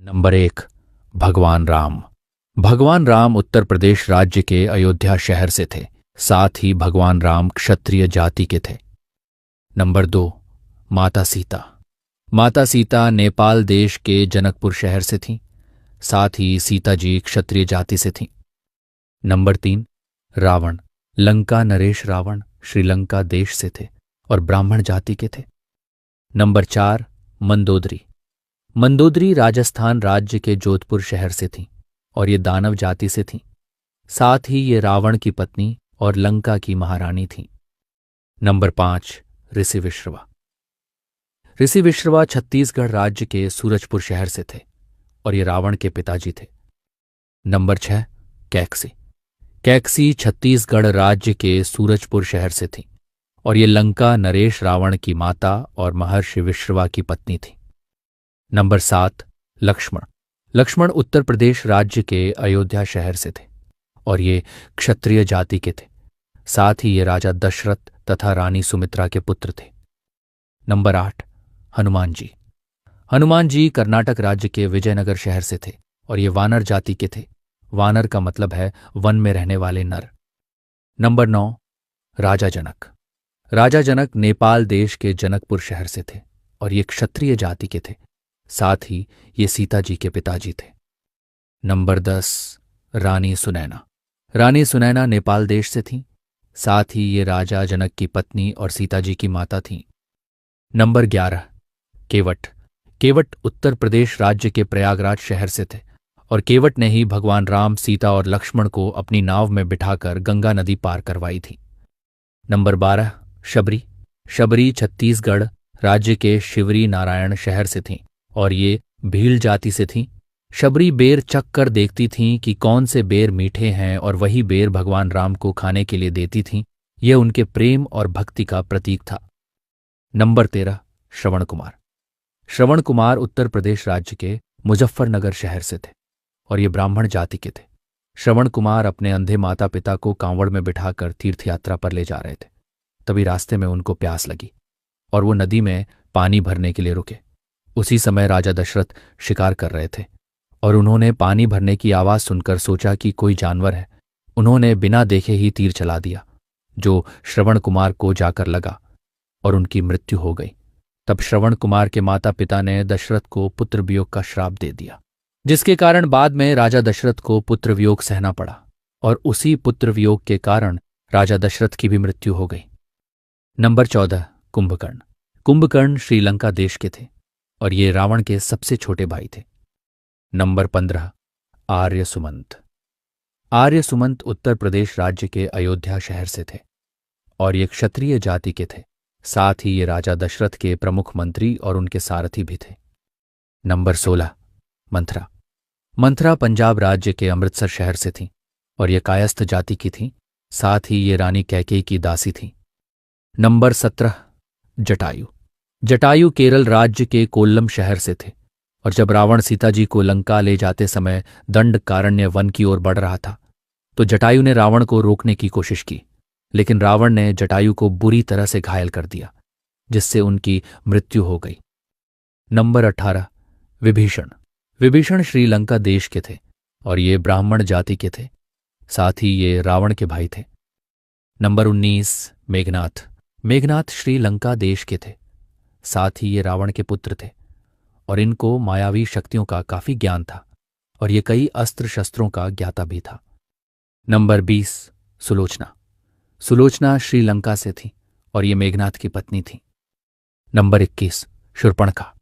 Number 1। भगवान राम। भगवान राम उत्तर प्रदेश राज्य के अयोध्या शहर से थे। साथ ही भगवान राम क्षत्रिय जाति के थे। नंबर 2। माता सीता। माता सीता नेपाल देश के जनकपुर शहर से थीं। साथ ही सीता जी क्षत्रिय जाति से थीं। नंबर 3। रावण। लंका नरेश रावण श्रीलंका देश से थे और ब्राह्मण जाति के थे। नंबर 4। मंदोदरी। मंदोदरी राजस्थान राज्य के जोधपुर शहर से थीं और ये दानव जाति से थीं। साथ ही ये रावण की पत्नी और लंका की महारानी थीं। नंबर 5। ऋषि विश्रवा। ऋषि विश्रवा छत्तीसगढ़ राज्य के सूरजपुर शहर से थे और ये रावण के पिताजी थे। नंबर 6। कैकसी। कैकसी छत्तीसगढ़ राज्य के सूरजपुर शहर से थी और ये लंका नरेश रावण की माता और महर्षि विश्रवा की पत्नी थी। नंबर 7। लक्ष्मण। लक्ष्मण उत्तर प्रदेश राज्य के अयोध्या शहर से थे और ये क्षत्रिय जाति के थे। साथ ही ये राजा दशरथ तथा रानी सुमित्रा के पुत्र थे। नंबर 8। हनुमान जी। हनुमान जी कर्नाटक राज्य के विजयनगर शहर से थे और ये वानर जाति के थे। वानर का मतलब है वन में रहने वाले नर। नंबर 9। राजा जनक। राजा जनक नेपाल देश के जनकपुर शहर से थे और ये क्षत्रिय जाति के थे। साथ ही ये सीता जी के पिताजी थे। नंबर 10। रानी सुनैना। रानी सुनैना नेपाल देश से थीं। साथ ही ये राजा जनक की पत्नी और सीता जी की माता थीं। नंबर 11। केवट। केवट उत्तर प्रदेश राज्य के प्रयागराज शहर से थे और केवट ने ही भगवान राम, सीता और लक्ष्मण को अपनी नाव में बिठाकर गंगा नदी पार करवाई थी। नंबर 12। शबरी। शबरी छत्तीसगढ़ राज्य के शिवरी नारायण शहर से थीं और ये भील जाति से थीं। शबरी बेर चख कर देखती थीं कि कौन से बेर मीठे हैं और वही बेर भगवान राम को खाने के लिए देती थीं। यह उनके प्रेम और भक्ति का प्रतीक था। नंबर 13। श्रवण कुमार। श्रवण कुमार उत्तर प्रदेश राज्य के मुजफ्फरनगर शहर से थे और ये ब्राह्मण जाति के थे। श्रवण कुमार अपने अंधे माता पिता को कांवड़ में बिठाकर तीर्थ यात्रा पर ले जा रहे थे। तभी रास्ते में उनको प्यास लगी और वो नदी में पानी भरने के लिए रुके। उसी समय राजा दशरथ शिकार कर रहे थे और उन्होंने पानी भरने की आवाज सुनकर सोचा कि कोई जानवर है। उन्होंने बिना देखे ही तीर चला दिया जो श्रवण कुमार को जाकर लगा और उनकी मृत्यु हो गई। तब श्रवण कुमार के माता पिता ने दशरथ को पुत्र वियोग का श्राप दे दिया, जिसके कारण बाद में राजा दशरथ को पुत्र वियोग सहना पड़ा और उसी पुत्र वियोग के कारण राजा दशरथ की भी मृत्यु हो गई। नंबर 14। कुंभकर्ण। कुंभकर्ण श्रीलंका देश के थे और ये रावण के सबसे छोटे भाई थे। नंबर 15। आर्य सुमंत। आर्य सुमंत उत्तर प्रदेश राज्य के अयोध्या शहर से थे और ये क्षत्रिय जाति के थे। साथ ही ये राजा दशरथ के प्रमुख मंत्री और उनके सारथी भी थे। नंबर 16। मंथरा। मंथरा पंजाब राज्य के अमृतसर शहर से थीं और ये कायस्थ जाति की थीं। साथ ही ये रानी कैकेयी की दासी थीं। नंबर 17। जटायु। जटायु केरल राज्य के कोल्लम शहर से थे और जब रावण सीता जी को लंका ले जाते समय दंडकारण्य वन की ओर बढ़ रहा था तो जटायु ने रावण को रोकने की कोशिश की, लेकिन रावण ने जटायु को बुरी तरह से घायल कर दिया, जिससे उनकी मृत्यु हो गई। नंबर 18। विभीषण। विभीषण श्रीलंका देश के थे और ये ब्राह्मण जाति के थे। साथ ही ये रावण के भाई थे। नंबर 19। मेघनाथ। मेघनाथ श्रीलंका देश के थे। साथ ही ये रावण के पुत्र थे और इनको मायावी शक्तियों का काफी ज्ञान था और ये कई अस्त्र शस्त्रों का ज्ञाता भी था। नंबर 20। सुलोचना। सुलोचना श्रीलंका से थी और ये मेघनाथ की पत्नी थी। नंबर 21। शूर्पणखा।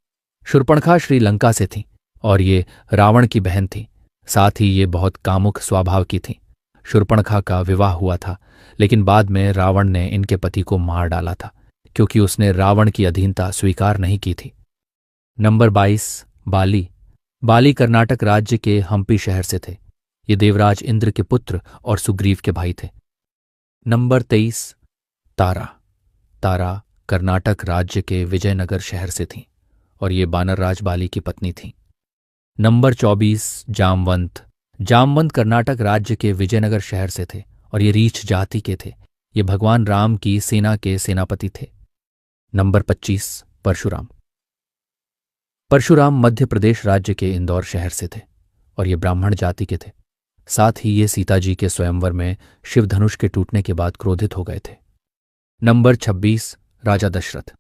शूर्पणखा श्रीलंका से थी और ये रावण की बहन थी। साथ ही ये बहुत कामुक स्वभाव की थी। शूर्पणखा का विवाह हुआ था, लेकिन बाद में रावण ने इनके पति को मार डाला था क्योंकि उसने रावण की अधीनता स्वीकार नहीं की थी। नंबर 22। बाली। बाली कर्नाटक राज्य के हम्पी शहर से थे। ये देवराज इंद्र के पुत्र और सुग्रीव के भाई थे। नंबर 23। तारा। तारा कर्नाटक राज्य के विजयनगर शहर से थीं और ये बानरराज बाली की पत्नी थीं। नंबर 24। जामवंत। जामवंत कर्नाटक राज्य के विजयनगर शहर से थे और ये रीछ जाति के थे। ये भगवान राम की सेना के सेनापति थे। नंबर 25। परशुराम। परशुराम मध्य प्रदेश राज्य के इंदौर शहर से थे और ये ब्राह्मण जाति के थे। साथ ही ये सीता जी के स्वयंवर में शिव धनुष के टूटने के बाद क्रोधित हो गए थे। नंबर 26, राजा दशरथ।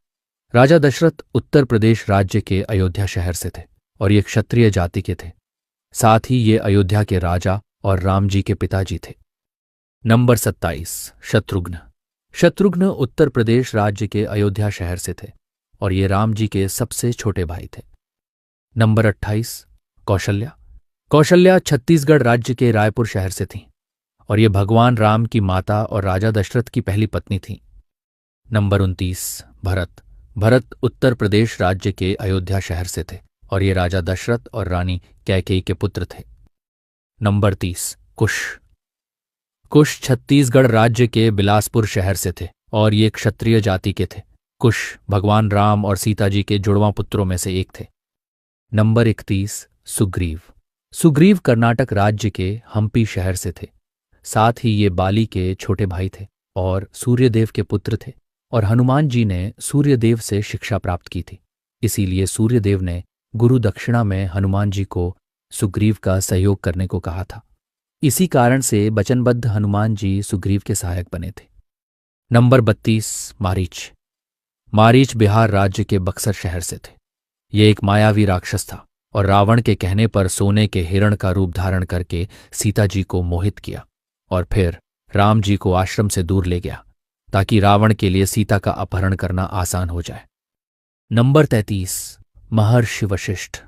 राजा दशरथ उत्तर प्रदेश राज्य के अयोध्या शहर से थे और ये क्षत्रिय जाति के थे। साथ ही ये अयोध्या के राजा और राम जी के पिताजी थे। नंबर 27, शत्रुघ्न। शत्रुघ्न उत्तर प्रदेश राज्य के अयोध्या शहर से थे और ये राम जी के सबसे छोटे भाई थे। नंबर 28, कौशल्या। कौशल्या छत्तीसगढ़ राज्य के रायपुर शहर से थीं और ये भगवान राम की माता और राजा दशरथ की पहली पत्नी थीं। नंबर 29, भरत। भरत उत्तर प्रदेश राज्य के अयोध्या शहर से थे और ये राजा दशरथ और रानी कैकेयी के पुत्र थे। नंबर 30, कुश। कुश छत्तीसगढ़ राज्य के बिलासपुर शहर से थे और ये क्षत्रिय जाति के थे। कुश भगवान राम और सीता जी के जुड़वां पुत्रों में से एक थे। नंबर 31, सुग्रीव। सुग्रीव कर्नाटक राज्य के हम्पी शहर से थे। साथ ही ये बाली के छोटे भाई थे और सूर्यदेव के पुत्र थे और हनुमान जी ने सूर्यदेव से शिक्षा प्राप्त की थी। इसीलिए सूर्यदेव ने गुरु दक्षिणा में हनुमान जी को सुग्रीव का सहयोग करने को कहा था। इसी कारण से वचनबद्ध हनुमान जी सुग्रीव के सहायक बने थे। नंबर 32, मारीच। मारीच बिहार राज्य के बक्सर शहर से थे। ये एक मायावी राक्षस था और रावण के कहने पर सोने के हिरण का रूप धारण करके सीता जी को मोहित किया और फिर राम जी को आश्रम से दूर ले गया ताकि रावण के लिए सीता का अपहरण करना आसान हो जाए। नंबर 33, महर्षि वशिष्ठ।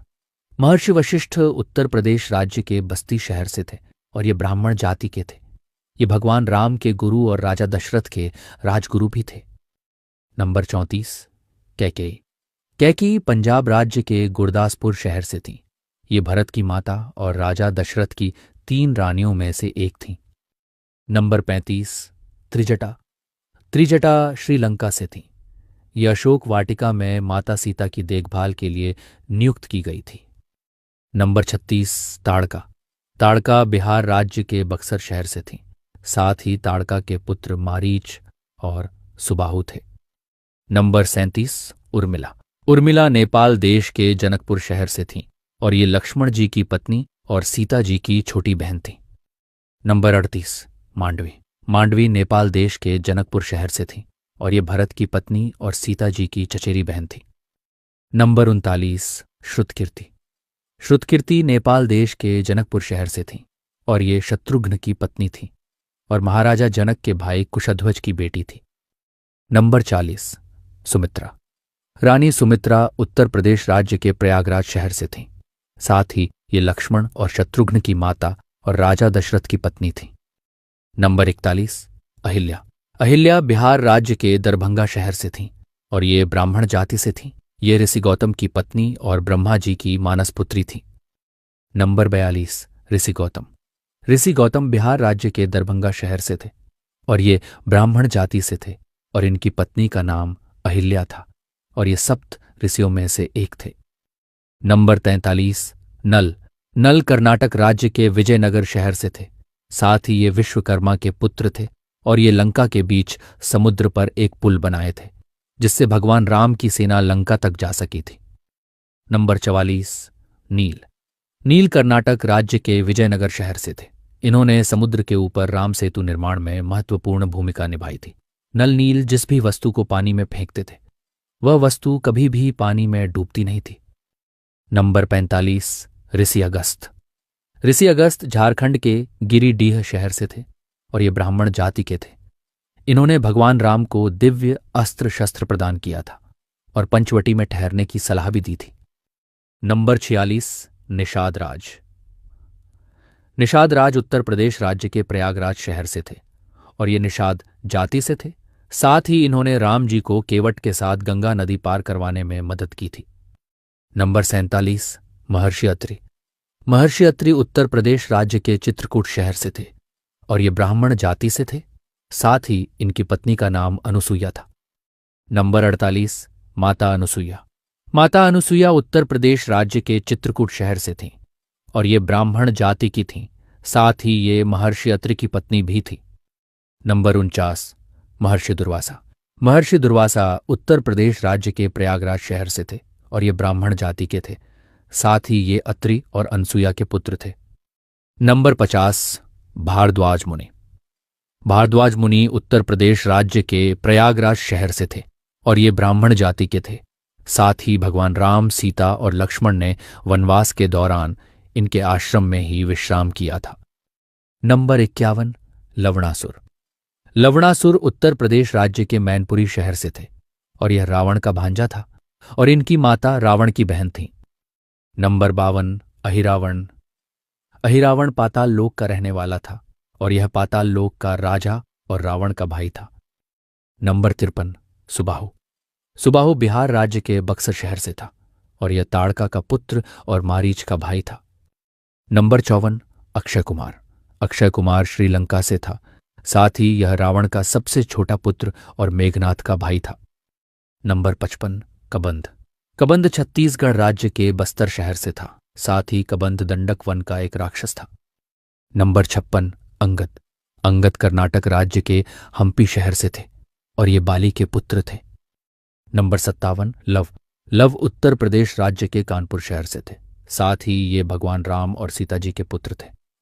महर्षि वशिष्ठ उत्तर प्रदेश राज्य के बस्ती शहर से थे और ये ब्राह्मण जाति के थे। ये भगवान राम के गुरु और राजा दशरथ के राजगुरु भी थे। नंबर 34, कैकेयी। कैकेयी पंजाब राज्य के गुरदासपुर शहर से थीं। ये भरत की माता और राजा दशरथ की 3 रानियों में से एक थीं। नंबर 35, त्रिजटा। त्रिजटा श्रीलंका से थीं। ये अशोक वाटिका में माता सीता की देखभाल के लिए नियुक्त की गई थी। नंबर 36, ताड़का। ताड़का बिहार राज्य के बक्सर शहर से थीं। साथ ही ताड़का के पुत्र मारीच और सुबाहु थे। नंबर 37, उर्मिला। उर्मिला नेपाल देश के जनकपुर शहर से थीं और ये लक्ष्मण जी की पत्नी और सीता जी की छोटी बहन थीं। नंबर 38, मांडवी। मांडवी नेपाल देश के जनकपुर शहर से थीं और ये भरत की पत्नी और सीता जी की चचेरी बहन थी। नंबर 39, श्रुतकीर्ति। श्रुतकीर्ति नेपाल देश के जनकपुर शहर से थीं और ये शत्रुघ्न की पत्नी थी और महाराजा जनक के भाई कुशध्वज की बेटी थी। नंबर 40, सुमित्रा। रानी सुमित्रा उत्तर प्रदेश राज्य के प्रयागराज शहर से थीं। साथ ही ये लक्ष्मण और शत्रुघ्न की माता और राजा दशरथ की पत्नी थीं। नंबर 41, अहिल्या। अहिल्या बिहार राज्य के दरभंगा शहर से थीं और ये ब्राह्मण जाति से थीं। ये ऋषि गौतम की पत्नी और ब्रह्मा जी की मानस पुत्री थीं। नंबर 42, ऋषि गौतम। ऋषि गौतम बिहार राज्य के दरभंगा शहर से थे और ये ब्राह्मण जाति से थे और इनकी पत्नी का नाम अहिल्या था और ये सप्त ऋषियों में से एक थे। नंबर 43, नल। नल कर्नाटक राज्य के विजयनगर शहर से थे। साथ ही ये विश्वकर्मा के पुत्र थे और ये लंका के बीच समुद्र पर एक पुल बनाए थे जिससे भगवान राम की सेना लंका तक जा सकी थी। नंबर 44, नील। नील कर्नाटक राज्य के विजयनगर शहर से थे। इन्होंने समुद्र के ऊपर राम सेतु निर्माण में महत्वपूर्ण भूमिका निभाई थी। नल नील जिस भी वस्तु को पानी में फेंकते थे वह वस्तु कभी भी पानी में डूबती नहीं थी। नंबर 45, ऋषि अगस्त। ऋषि अगस्त झारखंड के गिरिडीह शहर से थे और ये ब्राह्मण जाति के थे। इन्होंने भगवान राम को दिव्य अस्त्र शस्त्र प्रदान किया था और पंचवटी में ठहरने की सलाह भी दी थी। नंबर 46, निषाद राज। निषाद राज उत्तर प्रदेश राज्य के प्रयागराज शहर से थे और ये निषाद जाति से थे। साथ ही इन्होंने राम जी को केवट के साथ गंगा नदी पार करवाने में मदद की थी। नंबर 47, महर्षि अत्रि। महर्षि अत्रि उत्तर प्रदेश राज्य के चित्रकूट शहर से थे और ये ब्राह्मण जाति से थे। साथ ही इनकी पत्नी का नाम अनुसुईया था। नंबर 48, माता अनुसुईया। माता अनुसुईया उत्तर प्रदेश राज्य के चित्रकूट शहर से थीं और ये ब्राह्मण जाति की थीं। साथ ही ये महर्षि अत्रि की पत्नी भी थी। नंबर 49, महर्षि दुर्वासा। महर्षि दुर्वासा उत्तर प्रदेश राज्य के प्रयागराज शहर से थे और ये ब्राह्मण जाति के थे। साथ ही ये अत्रि और अनसुया के पुत्र थे। नंबर 50, भारद्वाज मुनि। भारद्वाज मुनि उत्तर प्रदेश राज्य के प्रयागराज शहर से थे और ये ब्राह्मण जाति के थे। साथ ही भगवान राम, सीता और लक्ष्मण ने वनवास के दौरान इनके आश्रम में ही विश्राम किया था। नंबर 51, लवणासुर। लवणासुर उत्तर प्रदेश राज्य के मैनपुरी शहर से थे और यह रावण का भांजा था और इनकी माता रावण की बहन थी। नंबर 52, अहिरावण। अहिरावण पाताल लोक का रहने वाला था और यह पाताल लोक का राजा और रावण का भाई था। नंबर 53, सुबाहु। सुबाहु बिहार राज्य के बक्सर शहर से था और यह ताड़का का पुत्र और मारीच का भाई था। नंबर 54, अक्षय कुमार। अक्षय कुमार श्रीलंका से था। साथ ही यह रावण का सबसे छोटा पुत्र और मेघनाथ का भाई था। नंबर 55, कबंध। कबंध छत्तीसगढ़ राज्य के बस्तर शहर से था। साथ ही कबंध दंडक वन का एक राक्षस था। नंबर 56, अंगद। अंगद कर्नाटक राज्य के हम्पी शहर से थे और ये बाली के पुत्र थे। Number 57, love. Love Uttar Pradesh राज्य के कानपुर शहर से थे। साथ ही ये भगवान राम और सीता जी के पुत्र थे।